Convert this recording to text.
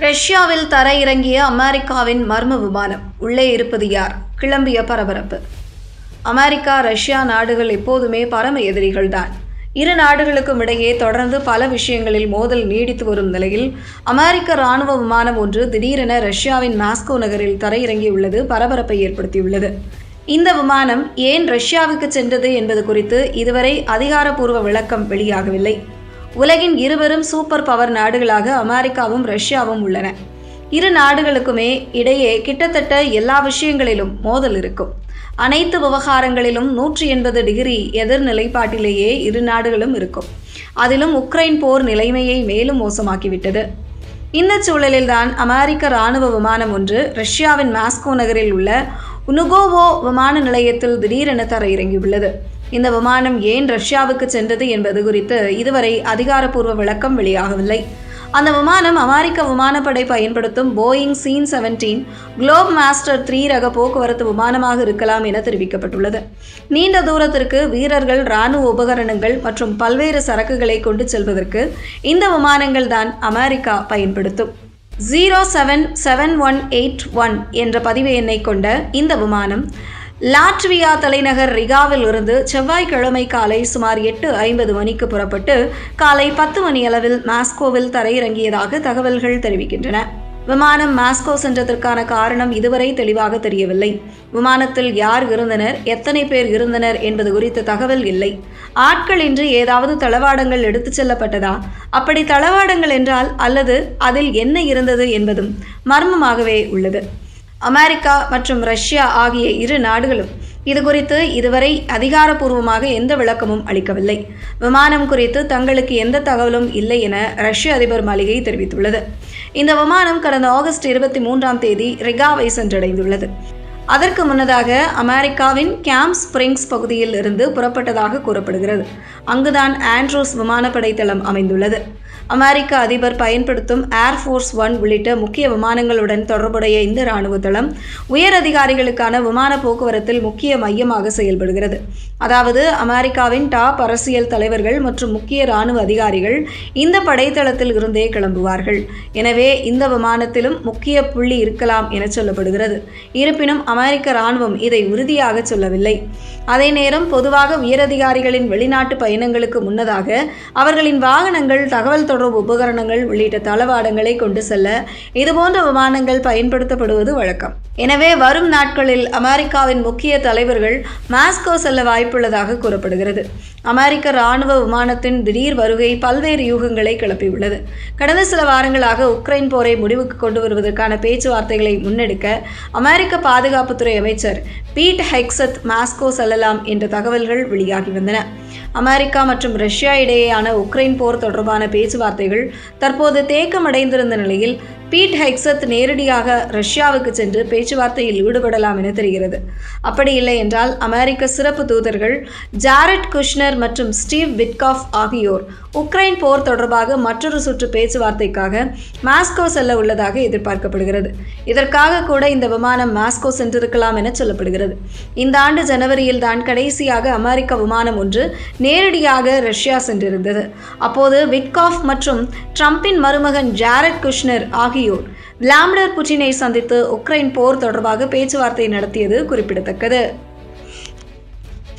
ரஷ்யாவில் தரையிறங்கிய அமெரிக்காவின் மர்ம விமானம். உள்ளே இருப்பது யார்? கிளம்பிய பரபரப்பு. அமெரிக்கா, ரஷ்யா நாடுகள் எப்போதுமே பரம எதிரிகள்தான். இரு நாடுகளுக்கும் இடையே தொடர்ந்து பல விஷயங்களில் மோதல் நீடித்து வரும் நிலையில் அமெரிக்க இராணுவ விமானம் ஒன்று திடீரென ரஷ்யாவின் மாஸ்கோ நகரில் தரையிறங்கியுள்ளது பரபரப்பை ஏற்படுத்தியுள்ளது. இந்த விமானம் ஏன் ரஷ்யாவுக்கு சென்றது என்பது குறித்து இதுவரை அதிகாரப்பூர்வ விளக்கம் வெளியாகவில்லை. உலகின் இருவரும் சூப்பர் பவர் நாடுகளாக அமெரிக்காவும் ரஷ்யாவும் உள்ளன. இரு நாடுகளுக்குமே இடையே கிட்டத்தட்ட எல்லா விஷயங்களிலும் மோதல் இருக்கும். அனைத்து விவகாரங்களிலும் 180 டிகிரி எதிர்நிலைப்பாட்டிலேயே இரு நாடுகளும் இருக்கும். அதிலும் உக்ரைன் போர் நிலைமையை மேலும் மோசமாக்கிவிட்டது. இந்த சூழலில்தான் அமெரிக்க இராணுவ விமானம் ஒன்று ரஷ்யாவின் மாஸ்கோ நகரில் உள்ள உனுகோவோ விமான நிலையத்தில் திடீரென தரையிறங்கியுள்ளது. இந்த விமானம் ஏன் ரஷ்யாவுக்கு சென்றது என்பது குறித்து இதுவரை அதிகாரப்பூர்வ விளக்கம் வெளியாகவில்லை. அந்த விமானம் அமெரிக்க விமானப்படை பயன்படுத்தும் போயிங் C-17 குளோப் மாஸ்டர் 3 ரக போக்குவரத்து விமானமாக இருக்கலாம் என தெரிவிக்கப்பட்டுள்ளது. நீண்ட தூரத்திற்கு வீரர்கள், இராணுவ உபகரணங்கள் மற்றும் பல்வேறு சரக்குகளை கொண்டு செல்வதற்கு இந்த விமானங்கள் தான் அமெரிக்கா பயன்படுத்தும். 077181 என்ற பதிவு எண்ணை கொண்ட இந்த விமானம் லாட்வியா தலைநகர் ரிகாவில் இருந்து செவ்வாய்க்கிழமை காலை சுமார் 8:50 மணிக்கு புறப்பட்டு காலை 10 மணியளவில் மாஸ்கோவில் தரையிறங்கியதாக தகவல்கள் தெரிவிக்கின்றன. விமானம் மாஸ்கோ சென்றதற்கான காரணம் இதுவரை தெளிவாக தெரியவில்லை. விமானத்தில் யார் இருந்தனர், எத்தனை பேர் இருந்தனர் என்பது குறித்த தகவல் இல்லை. ஆட்கள் இன்றி ஏதாவது தளவாடங்கள் எடுத்துச் செல்லப்பட்டதா? அப்படி தளவாடங்கள் என்றால் அல்லது அதில் என்ன இருந்தது என்பதும் மர்மமாகவே உள்ளது. அமெரிக்கா மற்றும் ரஷ்யா ஆகிய இரு நாடுகளும் இது குறித்து இதுவரை அதிகாரப்பூர்வமாக எந்த விளக்கமும் அளிக்கவில்லை. விமானம் குறித்து தங்களுக்கு எந்த தகவலும் இல்லை என ரஷ்ய அதிபர் மாளிகை தெரிவித்துள்ளது. இந்த விமானம் கடந்த ஆகஸ்ட் 23ஆம் தேதி ரிகாவை சென்றடைந்துள்ளது. அதற்கு முன்னதாக அமெரிக்காவின் கேம்ப் ஸ்பிரிங்ஸ் பகுதியில் இருந்து புறப்பட்டதாக கூறப்படுகிறது. அங்குதான் ஆண்ட்ரூஸ் விமானப்படை தளம் அமைந்துள்ளது. அமெரிக்க அதிபர் பயன்படுத்தும் ஏர்ஃபோர்ஸ் 1 உள்ளிட்ட முக்கிய விமானங்களுடன் தொடர்புடைய இந்த இராணுவ தளம் உயர் அதிகாரிகளுக்கான விமான போக்குவரத்தில் முக்கிய மையமாக செயல்படுகிறது. அதாவது அமெரிக்காவின் டாப் அரசியல் தலைவர்கள் மற்றும் முக்கிய இராணுவ அதிகாரிகள் இந்த படைத்தளத்தில் இருந்தே கிளம்புவார்கள். எனவே இந்த விமானத்திலும் முக்கிய புள்ளி இருக்கலாம் என சொல்லப்படுகிறது. இருப்பினும் அமெரிக்க இராணுவம் இதை உறுதியாக சொல்லவில்லை. அதே நேரம் பொதுவாக உயரதிகாரிகளின் வெளிநாட்டு பயணங்களுக்கு முன்னதாக அவர்களின் வாகனங்கள், தகவல் தொடர்பு உபகரணங்கள் உள்ளிட்ட தளவாடங்களை கொண்டு செல்ல இதுபோன்ற விமானங்கள் பயன்படுத்தப்படுவது வழக்கம். எனவே வரும் நாட்களில் அமெரிக்காவின் முக்கிய தலைவர்கள் மாஸ்கோ செல்ல வாய்ப்புள்ளதாக கூறப்படுகிறது. அமெரிக்க இராணுவ விமானத்தின் திடீர் வருகை பல்வேறு யூகங்களை கிளப்பியுள்ளது. கடந்த சில வாரங்களாக உக்ரைன் போரை முடிவுக்கு கொண்டு வருவதற்கான பேச்சுவார்த்தைகளை முன்னெடுக்க அமெரிக்க பாதுகாப்புத்துறை அமைச்சர் பீட் ஹெக்ஸத் மாஸ்கோ செல்லலாம் என்ற தகவல்கள் வெளியாகி வந்தன. அமெரிக்கா மற்றும் ரஷ்யா இடையேயான உக்ரைன் போர் தொடர்பான பேச்சுவார்த்தைகள் தற்போது தேக்கமடைந்திருந்த நிலையில் பீட் ஹெக்ஸத் நேரடியாக ரஷ்யாவுக்கு சென்று பேச்சுவார்த்தையில் ஈடுபடலாம் என தெரிகிறது. அப்படி இல்லை என்றால் அமெரிக்க சிறப்பு தூதர்கள் ஜாரெட் குஷ்னர் மற்றும் ஸ்டீவ் விட்காஃப் ஆகியோர் உக்ரைன் போர் தொடர்பாக மற்றொரு சுற்று பேச்சுவார்த்தைக்காக மாஸ்கோ செல்ல உள்ளதாக எதிர்பார்க்கப்படுகிறது. இதற்காக கூட இந்த விமானம் மாஸ்கோ சென்றிருக்கலாம் என சொல்லப்படுகிறது. இந்த ஆண்டு ஜனவரியில் தான் கடைசியாக அமெரிக்க விமானம் ஒன்று நேரடியாக ரஷ்யா சென்றிருந்தது. அப்போது விட்காஃப் மற்றும் ட்ரம்பின் மருமகன் ஜாரெட் குஷ்னர் ஆகியோர் விளாடிமிர் புட்டினை சந்தித்து உக்ரைன் போர் தொடர்பாக பேச்சுவார்த்தை நடத்தியது குறிப்பிடத்தக்கது.